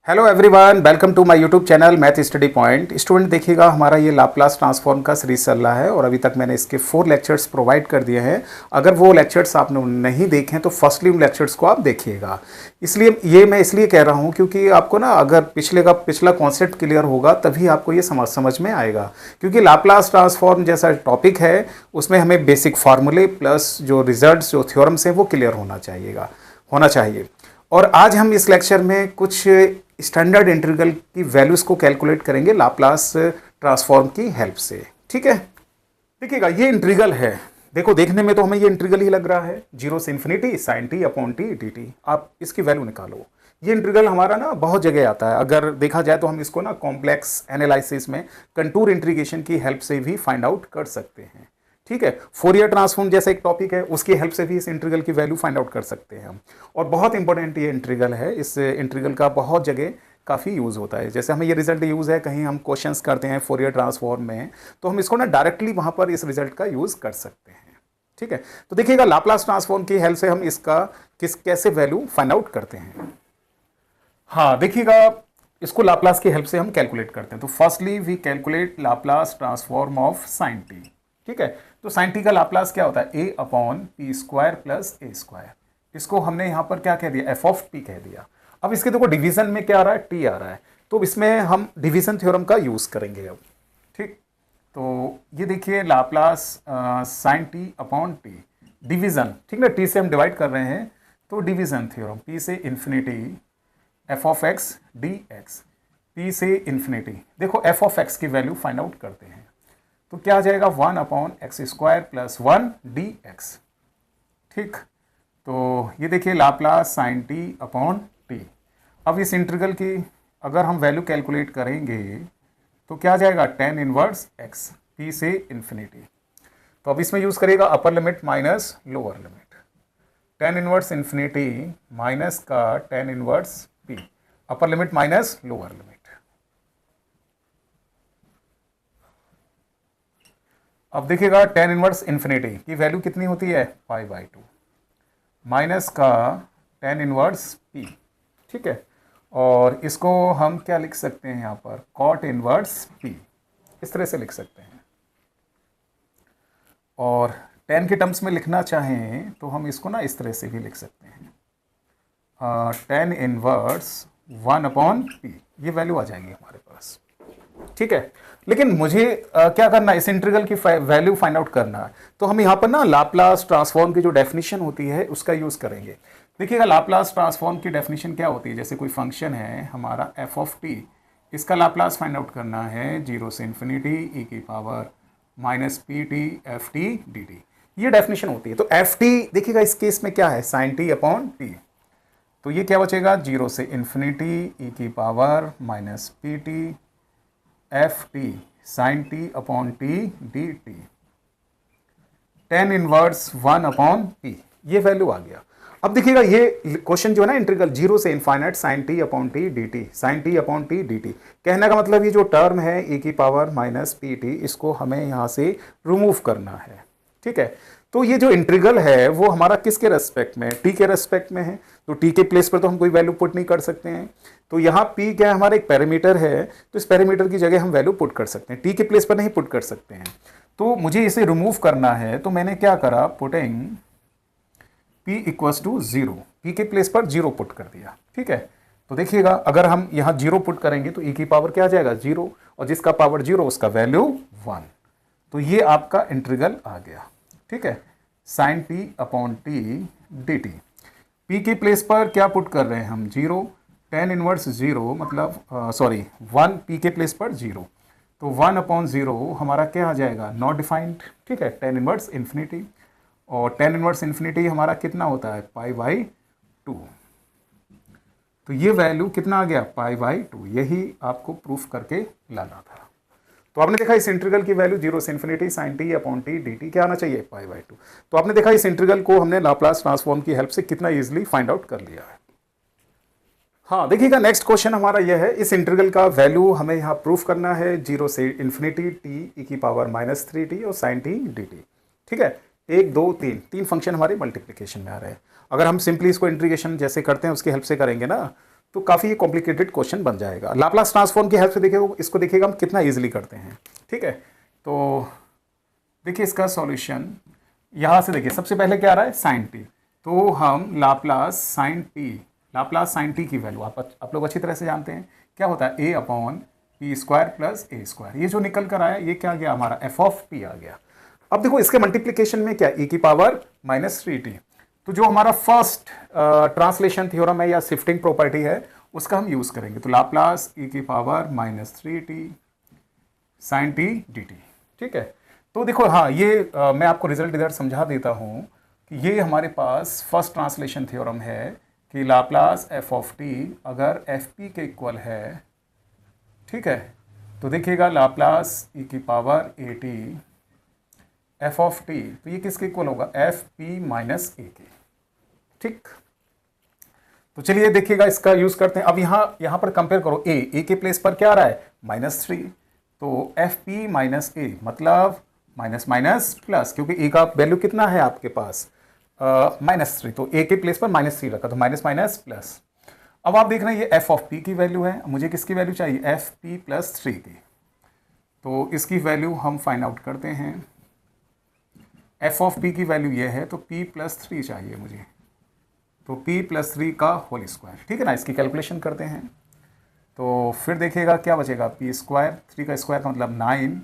Hello everyone, welcome to my YouTube channel math study point. Student देखिएगा, हमारा ये Laplace transform का series चल रहा है और अभी तक मैंने इसके 4 लेक्चर्स प्रोवाइड कर दिए हैं। अगर वो लेक्चर्स आपने नहीं देखे हैं तो फर्स्टली उन लेक्चर्स को आप देखिएगा। इसलिए ये मैं इसलिए कह रहा हूँ क्योंकि आपको ना अगर पिछला कॉन्सेप्ट क्लियर होगा तभी आपको ये समझ में आएगा। क्योंकि लाप्लास ट्रांसफॉर्म जैसा टॉपिक है उसमें हमें बेसिक फार्मूले प्लस जो रिजल्ट्स जो थ्योरम्स हैं वो क्लियर होना चाहिए। और आज हम इस लेक्चर में कुछ स्टैंडर्ड इंटीग्रल की वैल्यूज को कैलकुलेट करेंगे लाप्लास ट्रांसफॉर्म की हेल्प से। ठीक है, देखिएगा ये इंटीग्रल है। देखो देखने में तो हमें ये इंटीग्रल ही लग रहा है, 0 से infinity sin t upon T dt। आप इसकी वैल्यू निकालो। ये इंटीग्रल हमारा ना बहुत जगह आता है। अगर देखा जाए तो हम इसको ना कॉम्प्लेक्स एनालिसिस में कंटूर इंटीग्रेशन की हेल्प से भी फाइंड आउट कर सकते हैं। ठीक है, फोरियर ट्रांसफॉर्म जैसा एक टॉपिक है, उसकी हेल्प से भी इस इंटीग्रल की वैल्यू फाइंड आउट कर सकते हैं हम। और बहुत इंपॉर्टेंट ये इंटीग्रल है। इस इंटीग्रल का बहुत जगह काफ़ी यूज़ होता है। जैसे हमें ये रिजल्ट यूज़ है, कहीं हम क्वेश्चंस करते हैं फोरियर ट्रांसफॉर्म में, तो हम इसको ना डायरेक्टली वहाँ पर इस रिजल्ट का यूज़ कर सकते हैं। ठीक है, तो देखिएगा लाप्लास ट्रांसफॉर्म की हेल्प से हम इसका कैसे वैल्यू फाइंड आउट करते हैं। हाँ देखिएगा, इसको लाप्लास की हेल्प से हम कैलकुलेट करते हैं। तो firstly we calculate Laplace transform of sine T. ठीक है, तो साइन टी का लाप्लास क्या होता है, ए अपॉन पी स्क्वायर प्लस ए स्क्वायर। इसको हमने यहाँ पर क्या कह दिया, एफ ऑफ टी कह दिया। अब इसके देखो डिवीजन में क्या आ रहा है, टी आ रहा है, तो इसमें हम डिवीजन थ्योरम का यूज करेंगे अब। ठीक, तो ये देखिए Laplace sine T upon T division, ठीक ना, टी से हम डिवाइड कर रहे हैं तो डिवीजन थ्योरम, पी से infinity F of X D X, P से इन्फिनिटी। देखो एफ ऑफ एक्स की वैल्यू फाइंड आउट करते हैं तो क्या आ जाएगा, 1 अपॉन X square plus 1 D X. ठीक, तो ये देखिए Laplace sine T upon T. अब इस इंटीग्रल की अगर हम वैल्यू कैलकुलेट करेंगे तो क्या आ जाएगा, tan इनवर्स एक्स पी से इन्फिनिटी। तो अब इसमें यूज़ करेगा upper limit minus lower limit. tan inverse infinity minus का tan inverse P, upper limit minus lower limit. अब देखिएगा tan इनवर्स इन्फिनिटी की वैल्यू कितनी होती है, π/2 माइनस का tan इनवर्स p। ठीक है, और इसको हम क्या लिख सकते हैं यहाँ पर, cot इनवर्स p, इस तरह से लिख सकते हैं। और tan के टर्म्स में लिखना चाहें तो हम इसको ना इस तरह से भी लिख सकते हैं, tan इनवर्स 1 अपॉन p। ये वैल्यू आ जाएगी हमारे पास। ठीक है, लेकिन मुझे क्या करना है, इस इंटीग्रल की वैल्यू फाइंड आउट करना है। तो हम यहाँ पर ना लाप्लास ट्रांसफॉर्म की जो डेफिनेशन होती है उसका यूज़ करेंगे। देखिएगा लाप्लास ट्रांसफॉर्म की डेफिनेशन क्या होती है, जैसे कोई फंक्शन है हमारा एफ ऑफ टी, इसका लाप्लास फाइंड आउट करना है 0 से इन्फिनिटी ई की power minus P T F T D T. ये डेफिनेशन होती है। तो एफ टी देखिएगा इस केस में क्या है, साइन टी अपॉन टी। तो ये क्या बचेगा, 0 से इन्फिनिटी ई की power minus P T F T sine T upon T D T, tan inverse 1 upon P. ये वैल्यू आ गया। अब देखिएगा ये क्वेश्चन जो है ना, इंटीग्रल 0 से infinite sine T upon T D T, sine T upon T D T, कहने का मतलब ये जो टर्म है e की पावर माइनस पी टी, इसको हमें यहाँ से रिमूव करना है। ठीक है, तो ये जो इंटीग्रल है वो हमारा किसके रेस्पेक्ट में, टी के रेस्पेक्ट में है। तो टी के प्लेस पर तो हम कोई वैल्यू पुट नहीं कर सकते हैं। तो यहाँ पी क्या है, हमारा एक पैरामीटर है, तो इस पैरामीटर की जगह हम वैल्यू पुट कर सकते हैं, टी के प्लेस पर नहीं पुट कर सकते हैं। तो मुझे इसे रिमूव करना है, तो मैंने क्या करा, putting p equals to 0, P के प्लेस पर 0 पुट कर दिया। ठीक है, तो देखिएगा अगर हम यहाँ 0 पुट करेंगे तो e की पावर क्या आ जाएगा, 0, और जिसका पावर 0 उसका वैल्यू 1। तो ये आपका इंटीग्रल आ गया। ठीक है, sine T upon T D T, P के प्लेस पर क्या पुट कर रहे हैं हम, 0, tan इनवर्स 0 मतलब 1, पी के प्लेस पर 0, तो 1 अपॉन 0 हमारा क्या आ जाएगा, नॉट डिफाइंड। ठीक है, tan इनवर्स इन्फिनिटी, और tan इनवर्स इन्फिनिटी हमारा कितना होता है, π/2। तो ये वैल्यू कितना आ गया, π/2। यही आपको प्रूफ करके लाना था। तो आपने देखा इस इंटीग्रल की वैल्यू 0 से infinity sine T upon T D T क्या आना चाहिए, π/2। तो आपने देखा इस इंटीग्रल को हमने लाप्लास ट्रांसफॉर्म की हेल्प से कितना इजीली फाइंड आउट कर लिया है। हाँ देखिएगा नेक्स्ट क्वेश्चन हमारा यह है, इस इंटीग्रल का वैल्यू हमें यहाँ प्रूफ करना है 0 से इन्फिनिटी टी ई की पावर माइनस 3t और साइन टी डी टी। ठीक है, 1 2 3 तीन फंक्शन हमारे मल्टीप्लिकेशन में आ रहे हैं। अगर हम सिंपली इसको इंटीग्रेशन जैसे करते हैं उसकी हेल्प से करेंगे ना, तो काफ़ी ये कॉम्प्लिकेटेड क्वेश्चन बन जाएगा। लाप्लास ट्रांसफॉर्म की हेल्प से देखिए इसको देखिएगा हम कितना ईजिली करते हैं। ठीक है, तो देखिए इसका सॉल्यूशन यहाँ से देखिए, सबसे पहले क्या आ रहा है साइन टी, तो हम लाप्लास साइन टी की वैल्यू आप लोग अच्छी तरह से जानते हैं क्या होता है, a upon P square plus A square. ये जो निकल कर आया ये क्या गया हमारा एफ ऑफ पी आ गया। अब देखो इसके मल्टीप्लीकेशन में क्या e की पावर -3t, तो जो हमारा फर्स्ट ट्रांसलेशन थ्योरम है या शिफ्टिंग प्रॉपर्टी है उसका हम यूज करेंगे। तो लाप्लास e की power -3t sine t dt। ठीक है, तो देखो हाँ ये मैं आपको रिजल्ट इधर समझा देता हूँ कि ये हमारे पास फर्स्ट ट्रांसलेशन थ्योरम है कि लाप्लास एफ ऑफ टी अगर एफ पी के इक्वल है, ठीक है, तो देखिएगा लाप्लास e की power A T F of t, तो ये किसके इक्वल होगा, एफ पी माइनस ए के। ठीक, तो चलिए देखिएगा इसका यूज करते हैं। अब यहाँ पर कंपेयर करो, ए के प्लेस पर क्या आ रहा है -3, तो एफ पी माइनस ए मतलब माइनस माइनस प्लस, क्योंकि ए का वैल्यू कितना है आपके पास -3, तो ए के प्लेस पर -3 रखा तो माइनस माइनस प्लस। अब आप देख रहे हैं ये एफ ऑफ पी की वैल्यू है, मुझे किसकी वैल्यू चाहिए, एफ पी प्लस 3 की, तो इसकी वैल्यू हम फाइंड आउट करते हैं। एफ ऑफ पी की वैल्यू ये है तो p प्लस 3 चाहिए मुझे, तो p प्लस 3 का होल स्क्वायर। ठीक है ना, इसकी कैलकुलेशन करते हैं तो फिर देखिएगा क्या बचेगा, p स्क्वायर, 3 का स्क्वायर का मतलब 9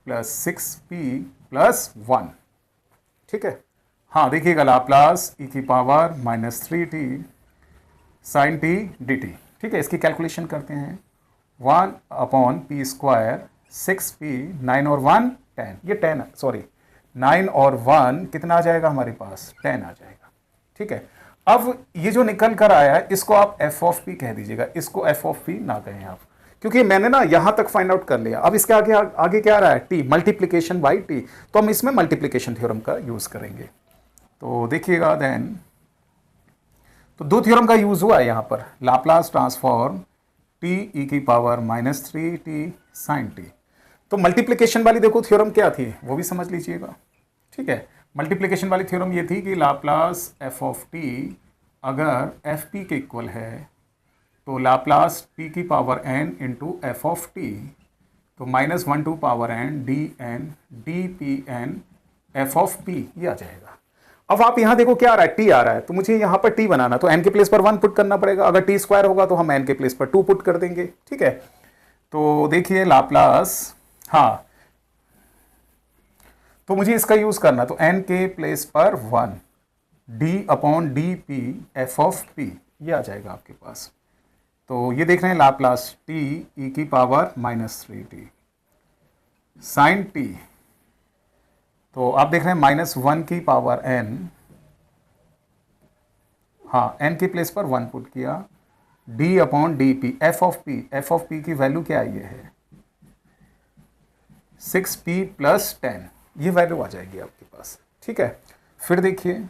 प्लस 6p प्लस 1। ठीक है, हाँ देखिएगा लाप्लास e की power -3t sine t dt। ठीक है, इसकी कैलकुलेशन करते हैं, 1 अपॉन पी स्क्वायर 6p, 9 और 1 10, ये 10 सॉरी 9 और 1 कितना आ जाएगा हमारे पास, 10 आ जाएगा। ठीक है, अब ये जो निकल कर आया है इसको आप एफ ऑफ पी कह दीजिएगा, इसको एफ ऑफ पी ना कहें आप, क्योंकि मैंने ना यहां तक फाइंड आउट कर लिया। अब इसके आगे क्या आ रहा है, टी, मल्टीप्लीकेशन बाई टी, तो हम इसमें मल्टीप्लीकेशन थ्योरम का यूज करेंगे। तो देखिएगा देन, तो दो थ्योरम का यूज हुआ है यहां पर, लाप्लास ट्रांसफॉर्म टी ई की पावर -3t साइन टी। तो मल्टीप्लीकेशन वाली देखो थ्योरम क्या थी वो भी समझ लीजिएगा। ठीक है, मल्टीप्लिकेशन वाली थ्योरम ये थी कि लाप्लास एफ ऑफ टी अगर एफ पी के इक्वल है तो लाप्लास टी की power n into f of t, तो -1 to power n d p n f of p, ये आ जाएगा। अब आप यहाँ देखो क्या आ रहा है, t आ रहा है, तो मुझे यहाँ पर t बनाना, तो n के प्लेस पर 1 पुट करना पड़ेगा, अगर t स्क्वायर होगा तो हम n के प्लेस पर 2 पुट कर देंगे। ठीक है, तो देखिए लाप्लास, हाँ तो मुझे इसका यूज करना, तो n के प्लेस पर 1 d upon D P F of p, ये आ जाएगा आपके पास। तो ये देख रहे हैं लाप्लास t e की पावर -3t साइन t, तो आप देख रहे हैं -1 की पावर n, हाँ n के प्लेस पर 1 पुट किया, d upon D P F of P की वैल्यू क्या आई है 6p प्लस 10, ये वैल्यू आ जाएगी आपके पास। ठीक है, फिर देखिए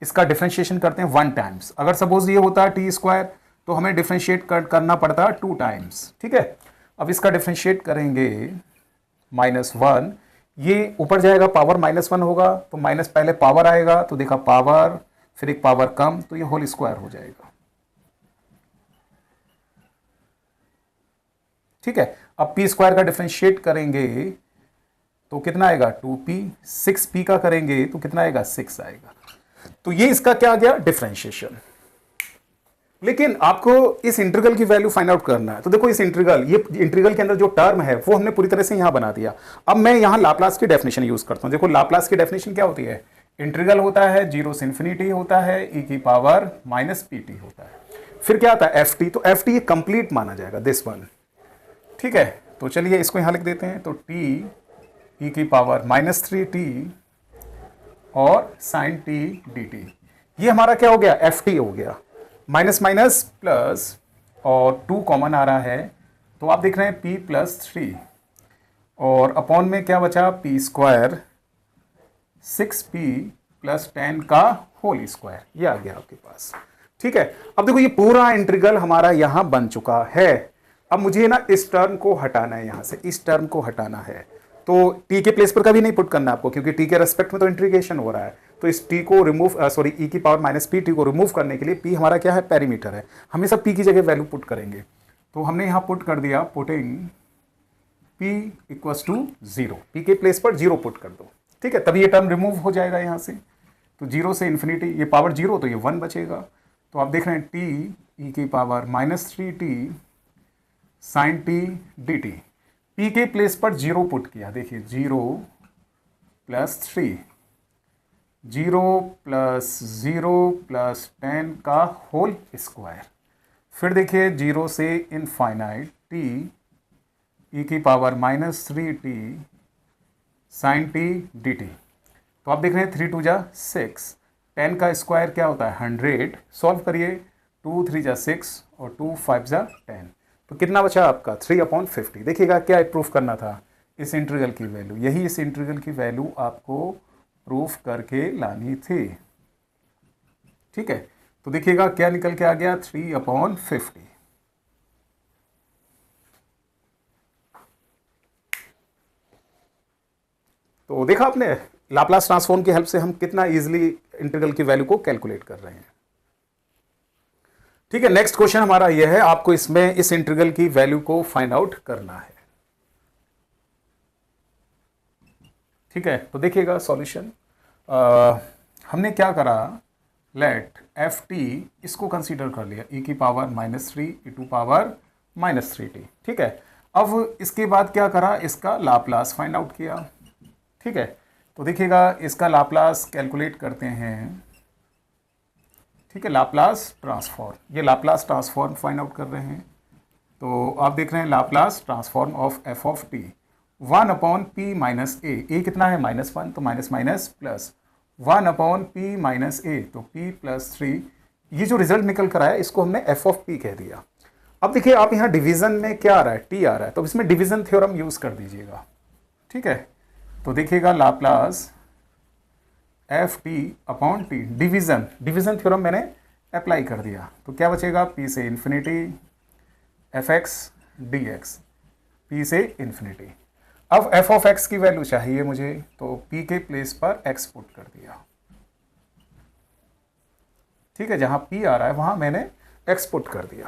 इसका डिफरेंशिएशन करते हैं 1 टाइम्स। अगर सपोज ये होता है टी स्क्वायर तो हमें डिफरेंशिएट करना पड़ता है 2 टाइम्स। ठीक है, अब इसका डिफरेंशिएट करेंगे -1, ये ऊपर जाएगा पावर -1 होगा, तो माइनस पहले पावर आएगा तो देखा पावर, फिर एक पावर कम, तो ये होल स्क्वायर हो जाएगा। ठीक है, अब पी स्क्वायर का डिफरेंशिएट करेंगे तो कितना आएगा 2p, 6p का करेंगे तो कितना आएगा 6 आएगा। तो ये इसका क्या आ गया डिफरेंशिएशन। लेकिन आपको इस इंटीग्रल की वैल्यू फाइंड आउट करना है, तो देखो इस इंटीग्रल, ये इंटीग्रल के अंदर जो टर्म है वो हमने पूरी तरह से यहां बना दिया। अब मैं यहां लाप्लास की डेफिनेशन यूज करता हूं। देखो लाप्लास की डेफिनेशन क्या होती है, इंटीग्रल होता है 0 से इंफिनिटी होता है e की पावर -pt होता है, फिर क्या आता है ft, तो ft कंप्लीट माना जाएगा दिस वन। ठीक है, तो चलिए इसको यहां लिख देते हैं, तो t e की पावर -3t और साइन t dt, ये हमारा क्या हो गया ft हो गया, माइनस माइनस प्लस और 2 कॉमन आ रहा है, तो आप देख रहे हैं p प्लस 3 और अपॉन में क्या बचा p स्क्वायर 6p प्लस 10 का होल स्क्वायर, ये आ गया आपके पास। ठीक है, अब देखो ये पूरा इंटीग्रल हमारा यहां बन चुका है। अब मुझे ना इस टर्म को हटाना है, यहां से इस टर्म को हटाना है, तो t के प्लेस पर कभी नहीं पुट करना आपको, क्योंकि t के रेस्पेक्ट में तो इंटीग्रेशन हो रहा है। तो इस t को रिमूव e की पावर माइनस पी टी को रिमूव करने के लिए p हमारा क्या है, पेरीमीटर है, हमेशा p की जगह वैल्यू पुट करेंगे। तो हमने यहाँ पुट कर दिया, putting p equals to 0, p के प्लेस पर 0 पुट कर दो, ठीक है, तभी ये टर्म रिमूव हो जाएगा यहाँ से। तो 0 से इन्फिनिटी, ये पावर 0 तो ये 1 बचेगा। तो आप देख रहे हैं t e की power -3t sine t D T, P के प्लेस पर 0 पुट किया, देखिए 0 प्लस 3, 0 प्लस 0 प्लस 10 का होल स्क्वायर, फिर देखिए 0 से इनफाइनाइट टी ई की power -3t sine t D t. तो आप देख रहे हैं 3 2 जा 6, 10 का स्क्वायर क्या होता है 100, सॉल्व करिए, 2 3 जा 6 और 2 5 जा 10, तो कितना बचा आपका 3/50। देखिएगा क्या प्रूफ करना था, इस इंटीग्रल की वैल्यू, यही इस इंटीग्रल की वैल्यू आपको प्रूफ करके लानी थी, ठीक है। तो देखिएगा क्या निकल के आ गया 3/50। तो देखा आपने, लाप्लास ट्रांसफॉर्म की हेल्प से हम कितना इजीली इंटीग्रल की वैल्यू को कैलकुलेट कर रहे हैं, ठीक है। नेक्स्ट क्वेश्चन हमारा यह है, आपको इसमें इस इंटीग्रल की वैल्यू को फाइंड आउट करना है, ठीक है। तो देखिएगा सॉल्यूशन, हमने क्या करा, लेट एफ टी इसको कंसीडर कर लिया, e की power -3 e to power -3t, ठीक है। अब इसके बाद क्या करा, इसका लाप्लास फाइंड आउट किया, ठीक है। तो देखिएगा इसका लाप्लास कैलकुलेट करते हैं, ठीक है, लाप्लास ट्रांसफॉर्म, ये लाप्लास ट्रांसफॉर्म फाइंड आउट कर रहे हैं। तो आप देख रहे हैं Laplace transform of F of T 1/p minus A कितना है -1, तो minus minus plus 1/p minus A, तो p + 3, ये जो रिजल्ट निकल कर आया इसको हमने एफ ऑफ पी कह दिया। अब देखिए आप यहाँ डिवीजन में क्या आ रहा है, t आ रहा है, तो इसमें डिवीजन थ्योरम यूज कर दीजिएगा, ठीक है। तो देखिएगा Laplace F T upon T, division theorem मैंने अप्लाई कर दिया, तो क्या बचेगा, p से infinity F x D x, p से इन्फिनिटी। अब एफ ऑफ एक्स की वैल्यू चाहिए मुझे, तो p के प्लेस पर x पुट कर दिया, ठीक है, जहां p आ रहा है वहां मैंने x पुट कर दिया।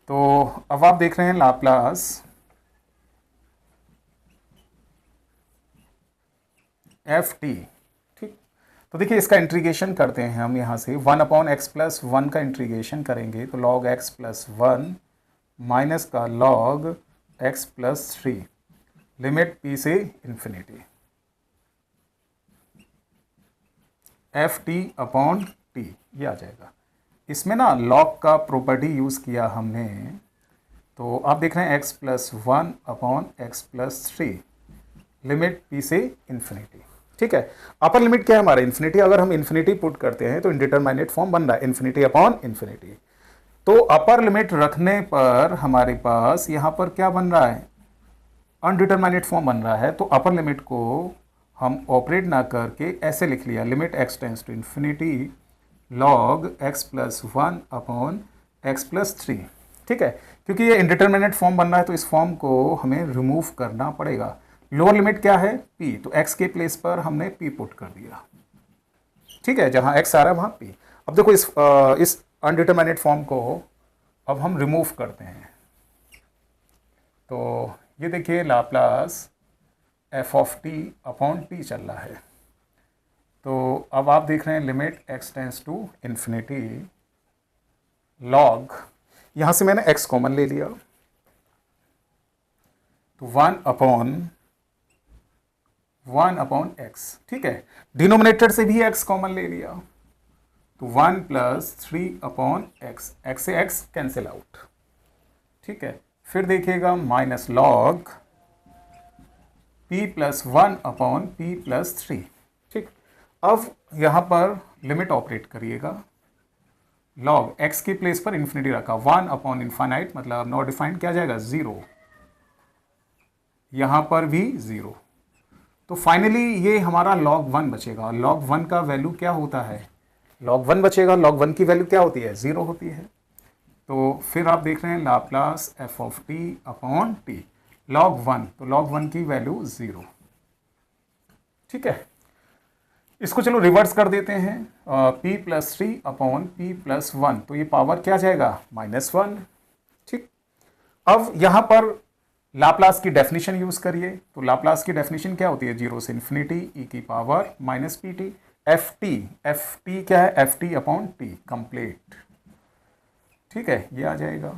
तो अब आप देख रहे हैं लाप्लास एफ टी, ठीक। तो देखिए इसका इंटीग्रेशन करते हैं हम, यहाँ से 1/x + 1 का इंटीग्रेशन करेंगे, तो log x + 1 माइनस का log x + 3, लिमिट p से infinity, F T upon T, ये आ जाएगा। इसमें ना log का प्रॉपर्टी यूज़ किया हमने, तो आप देख रहे हैं x + 1/x + 3, लिमिट p से इन्फिनिटी, ठीक है। अपर लिमिट क्या है हमारा, इन्फिनिटी, अगर हम इन्फिनिटी पुट करते हैं तो इंडिटरमिनेट फॉर्म बन रहा है इन्फिनिटी अपॉन इन्फिनिटी। तो अपर लिमिट रखने पर हमारे पास यहाँ पर क्या बन रहा है, अनडिटरमिनेट फॉर्म बन रहा है। तो अपर लिमिट को हम ऑपरेट ना करके ऐसे लिख लिया, limit x tends to infinity log x + 1/x + 3, ठीक है। क्योंकि ये इंडिटरमिनेट फॉर्म बन रहा है तो इस फॉर्म को हमें रिमूव करना पड़ेगा। लोअर लिमिट क्या है p, तो x के प्लेस पर हमने p पुट कर दिया, ठीक है, जहां x आ रहा है वहां p। अब देखो इस अनडिटरमिनेट फॉर्म को अब हम रिमूव करते हैं, तो ये देखिए Laplace f of t upon t चल रहा है। तो अब आप देख रहे हैं limit x tends to infinity log, यहाँ से मैंने x कॉमन ले लिया, तो 1/x, ठीक है। डिनोमिनेटर से भी x कॉमन ले लिया, तो 1 + 3/x, x से x कैंसिल आउट, ठीक है। फिर देखिएगा माइनस log p + 1/p + 3, ठीक। अब यहाँ पर लिमिट ऑपरेट करिएगा, log x के प्लेस पर इन्फिनिटी रखा, 1/∞ मतलब नॉट डिफाइंड क्या जाएगा 0, यहाँ पर भी 0। तो फाइनली ये हमारा log 1 बचेगा। log 1 का वैल्यू क्या होता है, log 1 बचेगा, log 1 की वैल्यू क्या होती है 0 होती है। तो फिर आप देख रहे हैं Laplace f of t upon T log 1, तो log 1 की वैल्यू 0, ठीक है। इसको चलो रिवर्स कर देते हैं, p plus 3 upon p plus 1, तो ये पावर क्या जाएगा -1। ठीक, अब यहाँ पर लाप्लास की डेफिनेशन यूज करिए, तो लाप्लास की डेफिनेशन क्या होती है, 0 से इन्फिनिटी e की power minus P T. F T क्या है, F T upon T complete. ठीक है, ये आ जाएगा।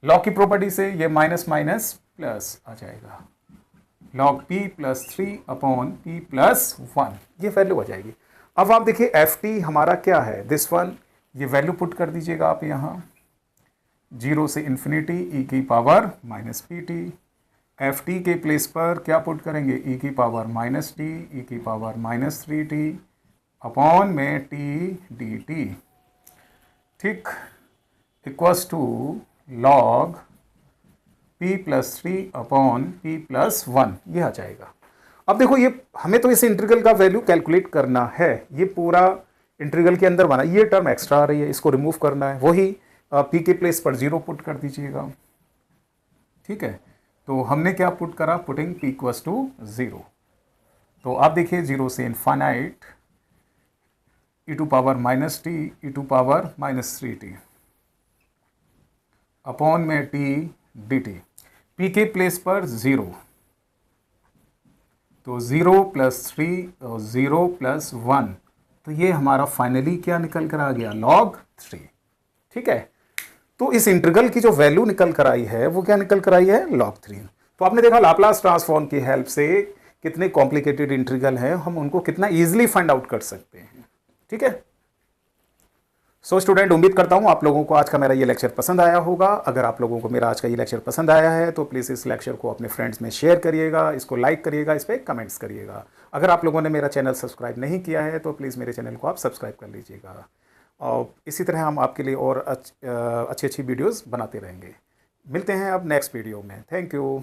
लॉ की प्रॉपर्टी से ये माइनस माइनस प्लस आ जाएगा, log p plus 3 upon p plus 1, ये वैल्यू आ जाएगी। अब आप देखिए एफ टी हमारा क्या है, दिस वन, ये वैल्यू पुट कर दीजिएगा आप यहाँ, 0 से इन्फिनिटी e की power minus P T. F t के प्लेस पर क्या पुट करेंगे, e की पावर माइनस टी, e की पावर माइनस 3t अपॉन में t डी टी। ठीक, equals to log p plus 3 upon p plus 1, ये आ जाएगा। अब देखो ये हमें तो इस इंटीग्रल का वैल्यू कैलकुलेट करना है, ये पूरा इंटीग्रल के अंदर बना, ये टर्म एक्स्ट्रा आ रही है, इसको रिमूव करना है, वही p के प्लेस पर 0 पुट कर दीजिएगा। ठीक है, तो हमने क्या पुट करा, पुटिंग p इक्वल्स टू 0। तो आप देखिए 0 से infinite e to power minus t, e to power minus 3t upon में t डी टी। पी के प्लेस पर 0, तो 0 प्लस 3 और 0 प्लस 1, तो ये हमारा फाइनली क्या निकल कर आ गया, log 3। ठीक है, तो इस इंटीग्रल की जो वैल्यू निकल कर आई है वो क्या निकल कर आई है, log 3। तो आपने देखा लाप्लास ट्रांसफॉर्म की हेल्प से कितने कॉम्प्लिकेटेड इंटीग्रल हैं, हम उनको कितना इजीली फाइंड आउट कर सकते हैं। ठीक है, सो स्टूडेंट, उम्मीद करता हूँ आप लोगों को आज का मेरा ये लेक्चर पसंद आया होगा। अगर आप लोगों को मेरा आज का ये लेक्चर पसंद आया है तो प्लीज़ इस लेक्चर को अपने फ्रेंड्स में शेयर करिएगा, इसको लाइक करिएगा, इस पर कमेंट्स करिएगा। अगर आप लोगों ने मेरा चैनल सब्सक्राइब नहीं किया है तो प्लीज़ मेरे चैनल को आप सब्सक्राइब कर लीजिएगा, और इसी तरह हम आपके लिए और अच्छी अच्छी वीडियोज़ बनाते रहेंगे। मिलते हैं अब नेक्स्ट वीडियो में। Thank you.